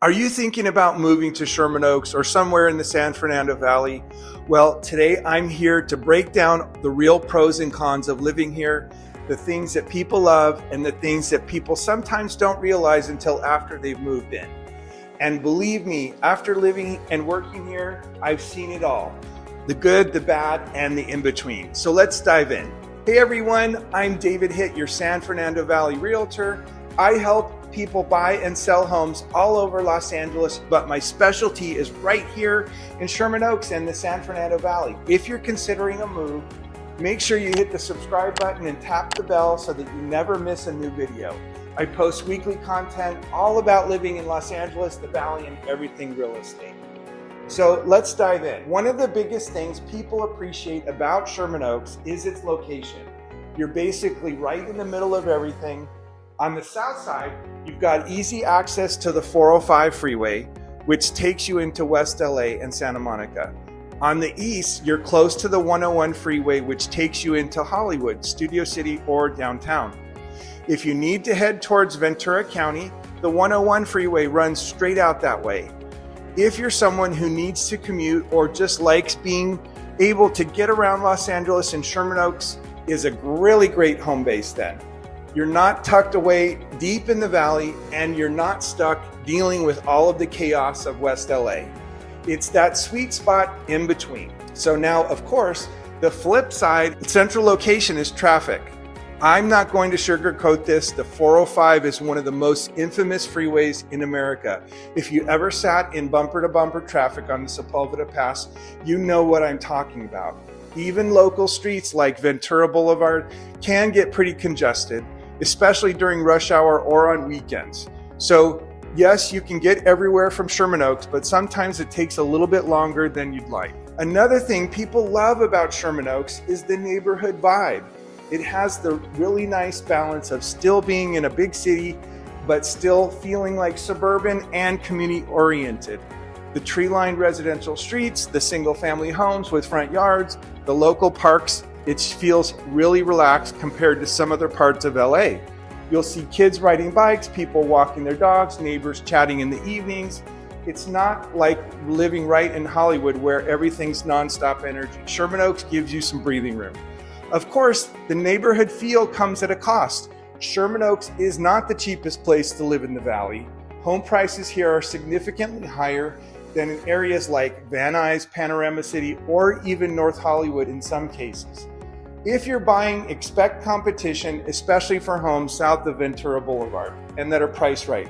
Are you thinking about moving to Sherman Oaks or somewhere in the San Fernando Valley? Well, today I'm here to break down the real pros and cons of living here, the things that people love, and the things that people sometimes don't realize until after they've moved in. And believe me, after living and working here, I've seen it all. The good, the bad, and the in-between. So let's dive in. Hey everyone, I'm David Hitt, your San Fernando Valley realtor. I help people buy and sell homes all over Los Angeles, but my specialty is right here in Sherman Oaks and the San Fernando Valley. If you're considering a move, make sure you hit the subscribe button and tap the bell so that you never miss a new video. I post weekly content all about living in Los Angeles, the Valley, and everything real estate. So let's dive in. One of the biggest things people appreciate about Sherman Oaks is its location. You're basically right in the middle of everything. On the south side, you've got easy access to the 405 freeway, which takes you into West LA and Santa Monica. On the east, you're close to the 101 freeway, which takes you into Hollywood, Studio City, or downtown. If you need to head towards Ventura County, the 101 freeway runs straight out that way. If you're someone who needs to commute or just likes being able to get around Los Angeles, and Sherman Oaks is a really great home base then. You're not tucked away deep in the valley, and you're not stuck dealing with all of the chaos of West LA. It's that sweet spot in between. So now, of course, the flip side, central location is traffic. I'm not going to sugarcoat this. The 405 is one of the most infamous freeways in America. If you ever sat in bumper-to-bumper traffic on the Sepulveda Pass, you know what I'm talking about. Even local streets like Ventura Boulevard can get pretty congested, especially during rush hour or on weekends. So yes, you can get everywhere from Sherman Oaks, but sometimes it takes a little bit longer than you'd like. Another thing people love about Sherman Oaks is the neighborhood vibe. It has the really nice balance of still being in a big city, but still feeling like suburban and community oriented. The tree-lined residential streets, the single-family homes with front yards, the local parks, it feels really relaxed compared to some other parts of LA. You'll see kids riding bikes, people walking their dogs, neighbors chatting in the evenings. It's not like living right in Hollywood where everything's nonstop energy. Sherman Oaks gives you some breathing room. Of course, the neighborhood feel comes at a cost. Sherman Oaks is not the cheapest place to live in the valley. Home prices here are significantly higher than in areas like Van Nuys, Panorama City, or even North Hollywood in some cases. If you're buying, expect competition, especially for homes south of Ventura Boulevard and that are priced right.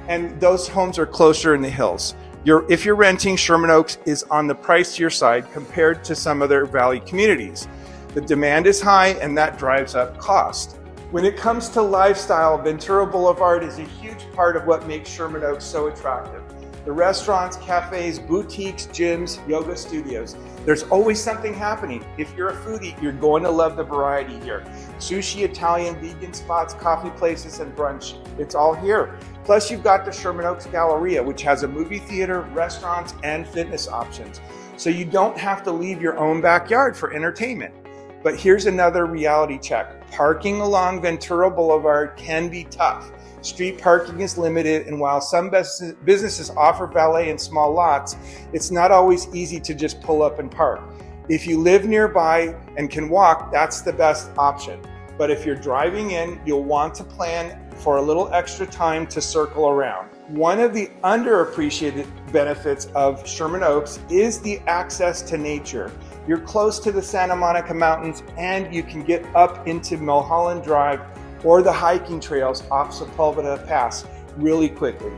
And those homes are closer in the hills. If you're renting, Sherman Oaks is on the pricier side compared to some other valley communities. The demand is high and that drives up cost. When it comes to lifestyle, Ventura Boulevard is a huge part of what makes Sherman Oaks so attractive. The restaurants, cafes, boutiques, gyms, yoga studios. There's always something happening. If you're a foodie, you're going to love the variety here. Sushi, Italian, vegan spots, coffee places, and brunch. It's all here. Plus, you've got the Sherman Oaks Galleria, which has a movie theater, restaurants, and fitness options. So you don't have to leave your own backyard for entertainment. But here's another reality check. Parking along Ventura Boulevard can be tough. Street parking is limited, and while some businesses offer valet in small lots, it's not always easy to just pull up and park. If you live nearby and can walk, that's the best option. But if you're driving in, you'll want to plan for a little extra time to circle around. One of the underappreciated benefits of Sherman Oaks is the access to nature. You're close to the Santa Monica Mountains, and you can get up into Mulholland Drive or the hiking trails off Sepulveda Pass really quickly.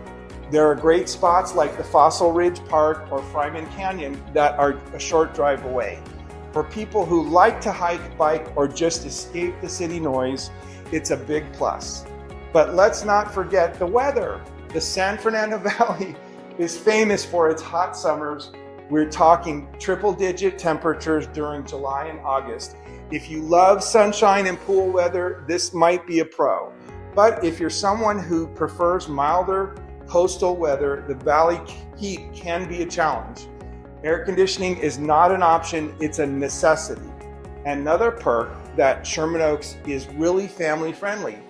There are great spots like the Fossil Ridge Park or Fryman Canyon that are a short drive away. For people who like to hike, bike, or just escape the city noise, it's a big plus. But let's not forget the weather. The San Fernando Valley is famous for its hot summers. We're talking triple-digit temperatures during July and August. If you love sunshine and pool weather, this might be a pro. But if you're someone who prefers milder coastal weather, the valley heat can be a challenge. Air conditioning is not an option, it's a necessity. Another perk that Sherman Oaks is really family friendly.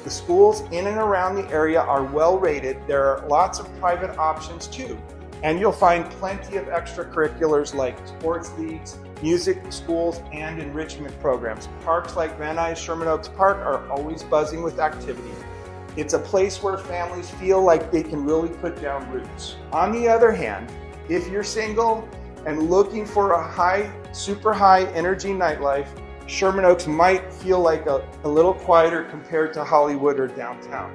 The schools in and around the area are well rated. There are lots of private options too. And you'll find plenty of extracurriculars like sports leagues, music schools, and enrichment programs. Parks like Van Nuys Sherman Oaks Park are always buzzing with activity. It's a place where families feel like they can really put down roots. On the other hand, if you're single and looking for a super high energy nightlife, Sherman Oaks might feel like a little quieter compared to Hollywood or downtown.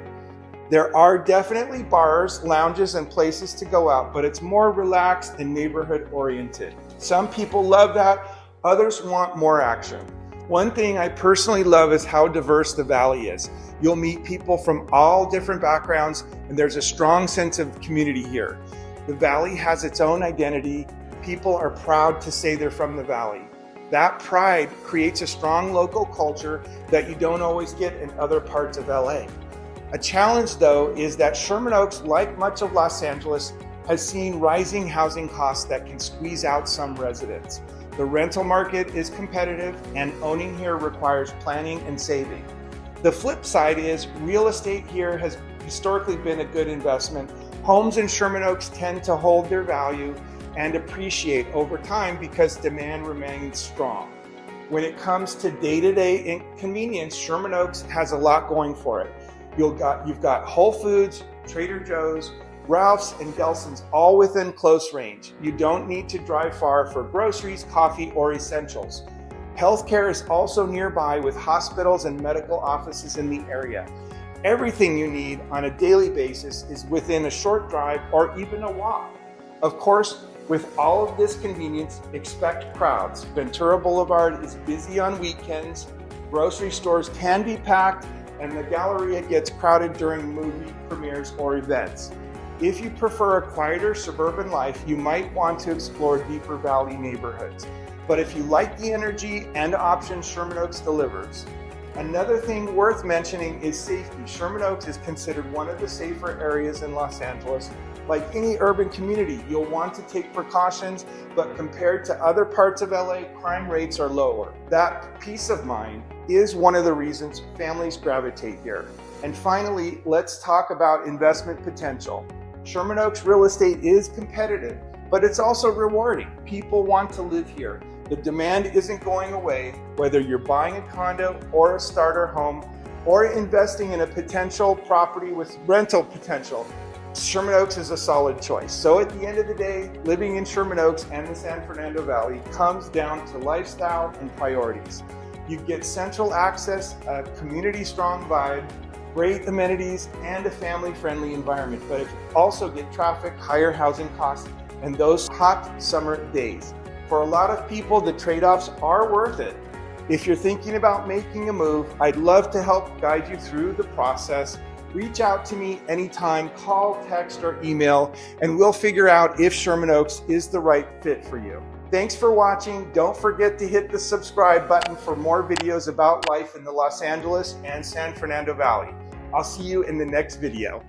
There are definitely bars, lounges, and places to go out, but it's more relaxed and neighborhood oriented. Some people love that, others want more action. One thing I personally love is how diverse the valley is. You'll meet people from all different backgrounds, and there's a strong sense of community here. The valley has its own identity. People are proud to say they're from the valley. That pride creates a strong local culture that you don't always get in other parts of LA. A challenge, though, is that Sherman Oaks, like much of Los Angeles, has seen rising housing costs that can squeeze out some residents. The rental market is competitive, and owning here requires planning and saving. The flip side is real estate here has historically been a good investment. Homes in Sherman Oaks tend to hold their value and appreciate over time because demand remains strong. When it comes to day-to-day inconvenience, Sherman Oaks has a lot going for it. You've got Whole Foods, Trader Joe's, Ralph's, and Gelson's all within close range. You don't need to drive far for groceries, coffee, or essentials. Healthcare is also nearby with hospitals and medical offices in the area. Everything you need on a daily basis is within a short drive or even a walk. Of course, with all of this convenience, expect crowds. Ventura Boulevard is busy on weekends, grocery stores can be packed, and the Galleria gets crowded during movie premieres or events. If you prefer a quieter suburban life, you might want to explore deeper valley neighborhoods. But if you like the energy and options Sherman Oaks delivers. Another thing worth mentioning is safety. Sherman Oaks is considered one of the safer areas in Los Angeles. Like any urban community, you'll want to take precautions, but compared to other parts of LA, crime rates are lower. That peace of mind is one of the reasons families gravitate here. And finally, let's talk about investment potential. Sherman Oaks real estate is competitive, but it's also rewarding. People want to live here. The demand isn't going away, whether you're buying a condo or a starter home or investing in a potential property with rental potential. Sherman Oaks is a solid choice. So at the end of the day, living in Sherman Oaks and the San Fernando Valley comes down to lifestyle and priorities. You get central access, a community-strong vibe, great amenities, and a family-friendly environment. But you also get traffic, higher housing costs, and those hot summer days. For a lot of people, the trade-offs are worth it. If you're thinking about making a move, I'd love to help guide you through the process. Reach out to me anytime, call, text, or email, and we'll figure out if Sherman Oaks is the right fit for you. Thanks for watching. Don't forget to hit the subscribe button for more videos about life in the Los Angeles and San Fernando Valley. I'll see you in the next video.